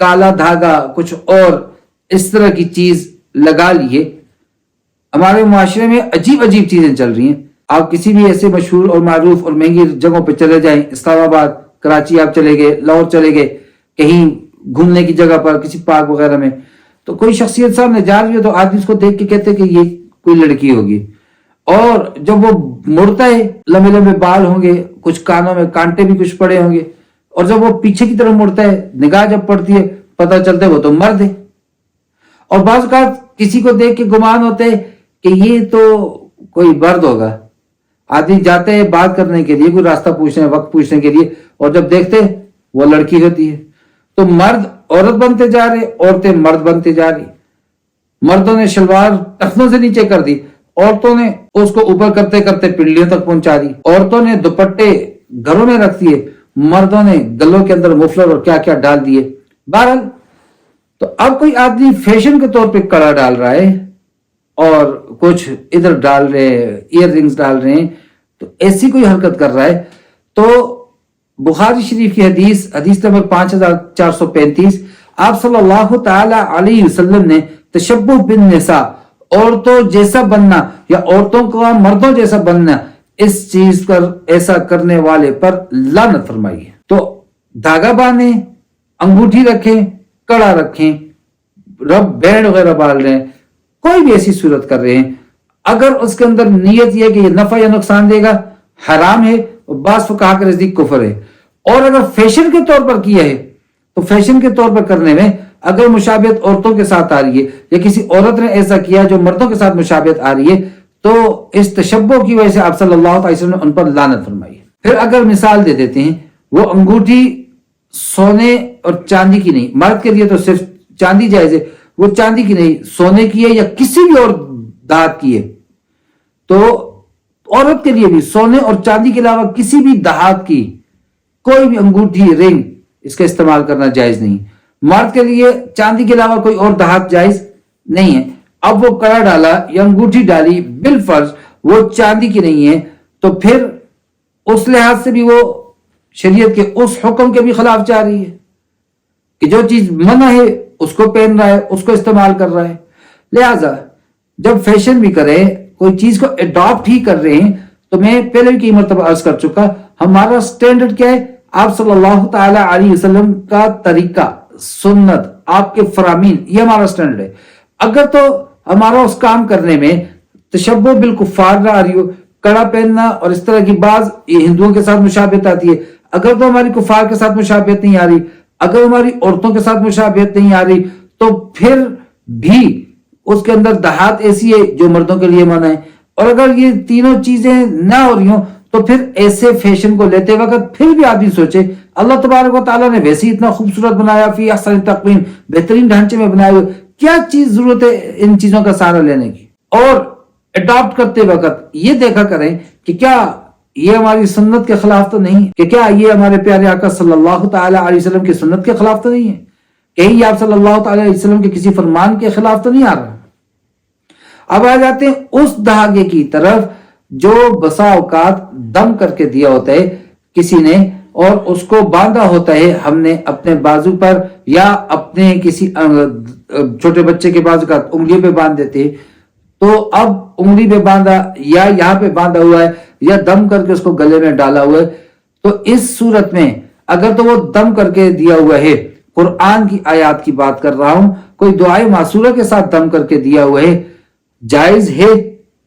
کالا دھاگا کچھ اور اس طرح کی چیز لگا لیے. ہمارے معاشرے میں عجیب عجیب چیزیں چل رہی ہیں. آپ کسی بھی ایسے مشہور اور معروف اور مہنگی جگہوں پہ چلے جائیں، اسلام آباد، کراچی آپ چلے گئے، لاہور چلے گئے، کہیں گھومنے کی جگہ پر کسی پارک وغیرہ میں، تو کوئی شخصیت سامنے جا رہی ہے تو آدمی اس کو دیکھ کے کہتے کہ یہ کوئی لڑکی ہوگی. اور جب وہ مڑتا ہے لمبے لمبے بال ہوں گے، کچھ کانوں میں کانٹے بھی کچھ پڑے ہوں گے، اور جب وہ پیچھے کی طرف مڑتا ہے نگاہ جب پڑتی ہے پتہ چلتا ہے وہ تو مرد ہے. اور بعض اوقات کسی کو دیکھ کے گمان ہوتے ہے کہ یہ تو کوئی مرد ہوگا. آدمی جاتے ہیں بات کرنے کے لیے، کوئی راستہ پوچھنے، وقت پوچھنے کے لیے، اور جب دیکھتے وہ لڑکی ہوتی ہے. تو مرد عورت بنتے جا رہے، عورتیں مرد بنتے جا رہی. مردوں نے شلوار ٹخنوں سے نیچے کر دی، عورتوں نے اس کو اوپر کرتے کرتے پنڈلیوں تک پہنچا دی. عورتوں نے دوپٹے گھروں میں رکھ دیے، مردوں نے گلوں کے اندر مفلر اور کیا کیا ڈال دیے. بہرحال تو اب کوئی آدمی فیشن کے طور پہ کڑا ڈال رہا ہے اور کچھ ادھر ڈال رہے ہیں، ایئر رنگز ڈال رہے ہیں، تو ایسی کوئی حرکت کر رہا ہے. تو بخاری شریف کی حدیث نمبر 5435، آپ صلی اللہ تعالی علیہ وسلم نے تشبہ بالنساء، عورتوں جیسا بننا یا عورتوں کا مردوں جیسا بننا، اس چیز پر ایسا کرنے والے پر لعنت فرمائی ہے. تو دھاگا باندھیں، انگوٹھی رکھیں، کڑا رکھیں، رب بینڈ وغیرہ بال رہے ہیں، کوئی بھی ایسی صورت کر رہے ہیں، اگر اس کے اندر نیت یہ کہ یہ نفع یا نقصان دے گا، حرام ہے، بعض فقہا کے نزدیک کفر ہے. اور اگر فیشن کے طور پر کیا ہے تو فیشن کے طور پر کرنے میں اگر مشابہت عورتوں کے ساتھ آ رہی ہے یا کسی عورت نے ایسا کیا جو مردوں کے ساتھ مشابہت آ رہی ہے، تو اس تشبہ کی وجہ سے آپ صلی اللہ علیہ وسلم نے ان پر لعنت فرمائی ہے. پھر اگر مثال دے دیتے ہیں، وہ انگوٹھی سونے اور چاندی کی نہیں، مرد کے لیے تو صرف چاندی جائز ہے، وہ چاندی کی نہیں، سونے کی ہے یا کسی بھی اور دھات کی ہے. تو عورت کے لیے بھی سونے اور چاندی کے علاوہ کسی بھی دھات کی کوئی بھی انگوٹھی، رنگ، اس کا استعمال کرنا جائز نہیں. مرد کے لیے چاندی کے علاوہ کوئی اور دھات جائز نہیں ہے. اب وہ کڑا ڈالا یا انگوٹھی ڈالی، بالفرض وہ چاندی کی نہیں ہے، تو پھر اس لحاظ سے بھی وہ شریعت کے اس حکم کے بھی خلاف جا رہی ہے کہ جو چیز منع ہے اس کو پہن رہا ہے، اس کو استعمال کر رہا ہے. لہذا جب فیشن بھی کرے، کوئی چیز کو اڈاپٹ ہی کر رہے ہیں، تو میں پہلے بھی کئی مرتبہ عرض کر چکا، ہمارا سٹینڈرڈ کیا ہے؟ آپ صلی اللہ تعالی علیہ وسلم کا طریقہ، سنت، آپ کے فرامین، یہ ہمارا سٹینڈرڈ ہے. اگر تو ہمارا اس کام کرنے میں تشبہ بالکفار نہ آ رہی ہو، کڑا پہننا اور اس طرح کی بعض ہندوؤں کے ساتھ مشابہت آتی ہے، اگر تو ہماری کفار کے ساتھ مشابہت نہیں آ رہی، اگر ہماری عورتوں کے ساتھ مشابہت نہیں آ رہی، تو پھر بھی اس کے اندر دھات ایسی ہے جو مردوں کے لیے منع ہے. اور اگر یہ تینوں چیزیں نہ ہو رہی ہوں تو پھر ایسے فیشن کو لیتے وقت پھر بھی آدمی سوچے، اللہ تبارک و تعالیٰ نے ویسے ہی اتنا خوبصورت بنایا، فی احسن تقویم، بہترین ڈھانچے میں بنائے ہوئے، کیا چیز ضرورت ہے ان چیزوں کا سہارا لینے کی. اور اڈاپٹ کرتے وقت یہ دیکھا کریں کہ کیا یہ ہماری سنت کے خلاف تو نہیں، کہ کیا یہ ہمارے پیارے آقا صلی اللہ تعالی علیہ وسلم کی سنت کے خلاف تو نہیں ہے، کہیں آپ صلی اللہ تعالی علیہ وسلم کے کسی فرمان کے خلاف تو نہیں آ رہا. اب آ جاتے ہیں اس دھاگے کی طرف جو بسا اوقات دم کر کے دیا ہوتا ہے کسی نے، اور اس کو باندھا ہوتا ہے ہم نے اپنے بازو پر یا اپنے کسی چھوٹے بچے کے بازو کا انگلی پہ باندھ دیتے ہیں. تو اب انگلی پہ باندھا یا یہاں پہ باندھا ہوا ہے یا دم کر کے اس کو گلے میں ڈالا ہوا ہے، تو اس صورت میں اگر تو وہ دم کر کے دیا ہوا ہے، قرآن کی آیات کی بات کر رہا ہوں، کوئی دعائے معصورہ کے ساتھ دم کر کے دیا ہوا ہے، جائز ہے،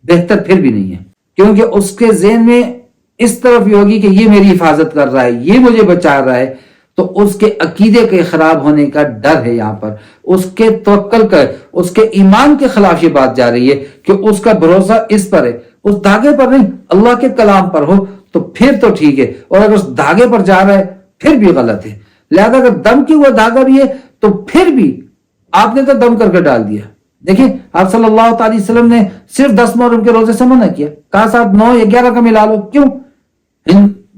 بہتر پھر بھی نہیں ہے، کیونکہ اس کے ذہن میں اس طرف یہ ہوگی کہ یہ میری حفاظت کر رہا ہے، یہ مجھے بچا رہا ہے، تو اس کے عقیدے کے خراب ہونے کا ڈر ہے. یہاں پر اس کے توکل کا، اس کے ایمان کے خلاف یہ بات جا رہی ہے کہ اس کا بھروسہ اس پر ہے، اس دھاگے پر نہیں، اللہ کے کلام پر ہو تو پھر تو ٹھیک ہے، اور اگر اس دھاگے پر جا رہا ہے پھر بھی غلط ہے. لہذا اگر دم کی ہوا دھاگا بھی ہے تو پھر بھی آپ نے تو دم کر کے ڈال دیا. دیکھیں آپ صلی اللہ تعالی وسلم نے صرف 10 محرم کے روزے سے منع کیا، کہا صاحب 9 یا 11 کا ملا لو. کیوں؟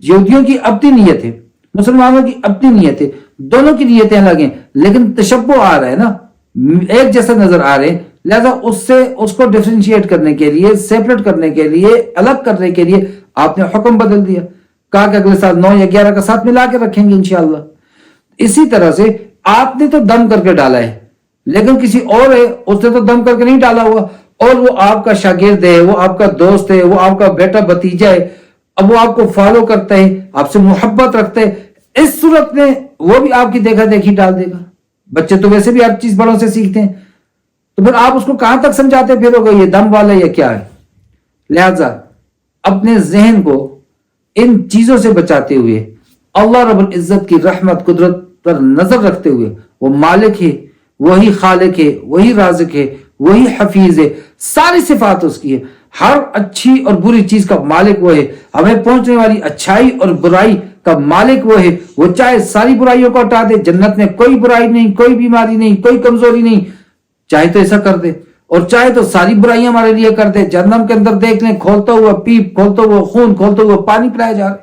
یہودیوں کی اپنی نیت ہے، مسلمانوں کی اپنی نیت ہے، دونوں کی نیتیں الگ ہیں، لیکن تشبہ آ رہا ہے نا، ایک جیسا نظر آ رہے ہیں. لہذا اس کو ڈیفرینشیٹ کرنے کے لیے، سیپریٹ کرنے کے لیے، الگ کرنے کے لیے آپ نے حکم بدل دیا، کہا کہ اگلے سال 9 یا 11 کا ساتھ ملا کے رکھیں گے انشاءاللہ. اسی طرح سے آپ نے تو دم کر کے ڈالا ہے، لیکن کسی اور ہے اس نے تو دم کر کے نہیں ڈالا ہوا، اور وہ آپ کا شاگرد ہے، وہ آپ کا دوست ہے، وہ آپ کا بیٹا بھتیجا ہے، اب وہ آپ کو فالو کرتا ہے، آپ سے محبت رکھتا ہے، اس صورت میں وہ بھی آپ کی دیکھا دیکھی ڈال دے گا۔ بچے تو ویسے بھی ہر چیز بڑوں سے سیکھتے ہیں، تو پھر آپ اس کو کہاں تک سمجھاتے پھرو گے یہ دم والا یا کیا ہے؟ لہذا اپنے ذہن کو ان چیزوں سے بچاتے ہوئے، اللہ رب العزت کی رحمت قدرت پر نظر رکھتے ہوئے، وہ مالک ہے، وہی خالق ہے، وہی رازق ہے، وہی حفیظ ہے، ساری صفات اس کی ہے، ہر اچھی اور بری چیز کا مالک وہ ہے، ہمیں پہنچنے والی اچھائی اور برائی کا مالک وہ ہے، وہ چاہے ساری برائیوں کو ہٹا دے، جنت میں کوئی برائی نہیں، کوئی بیماری نہیں، کوئی کمزوری نہیں، چاہے تو ایسا کر دے، اور چاہے تو ساری برائیاں ہمارے لیے کر دے، جہنم کے اندر دیکھ لیں کھولتا ہوا پیپ، کھولتا ہوا خون، کھولتا ہوا پانی پلایا جا رہا ہے،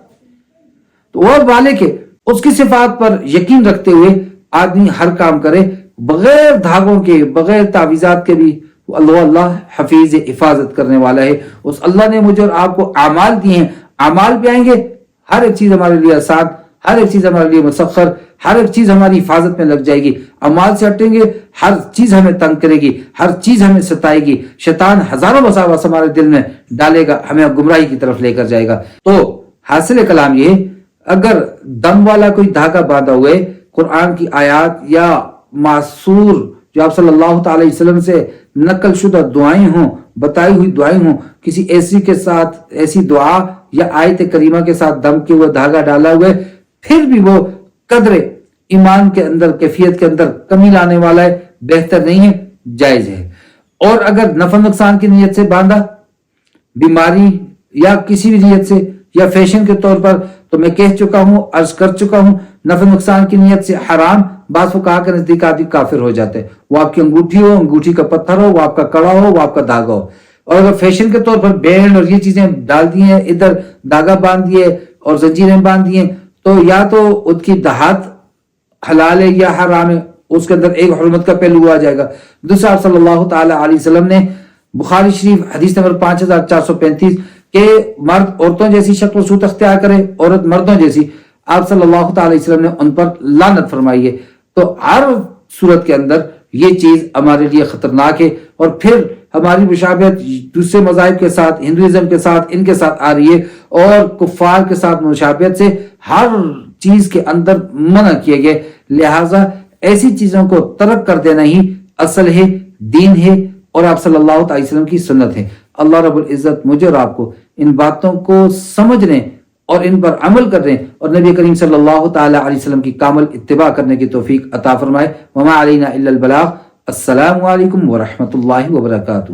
تو وہ مالک ہے۔ اس کی صفات پر یقین رکھتے ہوئے آدمی ہر کام کرے بغیر دھاگوں کے، بغیر تعویذات کے بھی، اللہ حفیظ حفاظت کرنے والا ہے۔ اس اللہ نے مجھے اور آپ کو اعمال دیے ہیں، اعمال بھی آئیں گے، ہر ایک چیز ہمارے لیے آسان، ہر ایک چیز ہمارے لیے مسخر، ہر ایک چیز ہماری حفاظت میں لگ جائے گی۔ اعمال سے ہٹیں گے، ہر چیز ہمیں تنگ کرے گی، ہر چیز ہمیں ستائے گی، شیطان ہزاروں وساوس ہمارے دل میں ڈالے گا، ہمیں گمراہی کی طرف لے کر جائے گا۔ تو حاصل کلام یہ، اگر دم والا کوئی دھاگا باندھا ہوئے، قرآن کی آیات یا معصور جو آپ صلی اللہ تعالی وسلم سے نقل شدہ دعائیں ہوں، بتائی ہوئی دعائیں ہوں، کسی ایسی کے ساتھ ایسی دعا یا آیت کریمہ کے ساتھ دم کے ہوئے دھاگا ڈالا ہوئے، پھر بھی وہ قدر ایمان کے اندر، کیفیت کے اندر کمی لانے والا ہے، بہتر نہیں ہے، جائز ہے۔ اور اگر نفع نقصان کی نیت سے باندھا، بیماری یا کسی بھی نیت سے یا فیشن کے طور پر، تو میں کہہ چکا ہوں، عرض کر چکا ہوں، نفع نقصان کی نیت سے حرام، بعض فقہا کے نزدیک آدمی کافر ہو جاتے ہیں، وہ آپ کی انگوٹھی ہو، انگوٹھی کا پتھر ہو، وہ آپ کا کڑا ہو، وہ آپ کا دھاگا ہو، اور اگر فیشن کے طور پر بینڈ اور یہ چیزیں ڈال دی ہیں، ادھر دھاگا باندھ دیے اور زنجیریں باندھ دیے، تو یا تو ان کی دہات حلال ہے یا حرام ہے، اس کے اندر ایک حرمت کا پہلو آ جائے گا۔ دوسرا، آپ صلی اللہ تعالی علیہ وسلم نے بخاری شریف حدیث نمبر 5435 کہ مرد عورتوں جیسی شکل و صورت اختیار کرے، عورت مردوں جیسی، آپ صلی اللہ تعالی وسلم نے ان پر لعنت فرمائی ہے۔ تو ہر صورت کے اندر یہ چیز ہمارے لیے خطرناک ہے، اور پھر ہماری مشابہت دوسرے مذاہب کے ساتھ، ہندوازم کے ساتھ، ان کے ساتھ آ رہی ہے، اور کفار کے ساتھ مشابہت سے ہر چیز کے اندر منع کیے گئے، لہٰذا ایسی چیزوں کو ترک کر دینا ہی اصل ہے، دین ہے، اور آپ صلی اللہ تعالی وسلم کی سنت ہے۔ اللہ رب العزت مجھے اور آپ کو ان باتوں کو سمجھنے اور ان پر عمل کرنے اور نبی کریم صلی اللہ تعالی علیہ وسلم کی کامل اتباع کرنے کی توفیق عطا فرمائے۔ وما علینا الا البلاغ۔ السلام علیکم ورحمۃ اللہ وبرکاتہ۔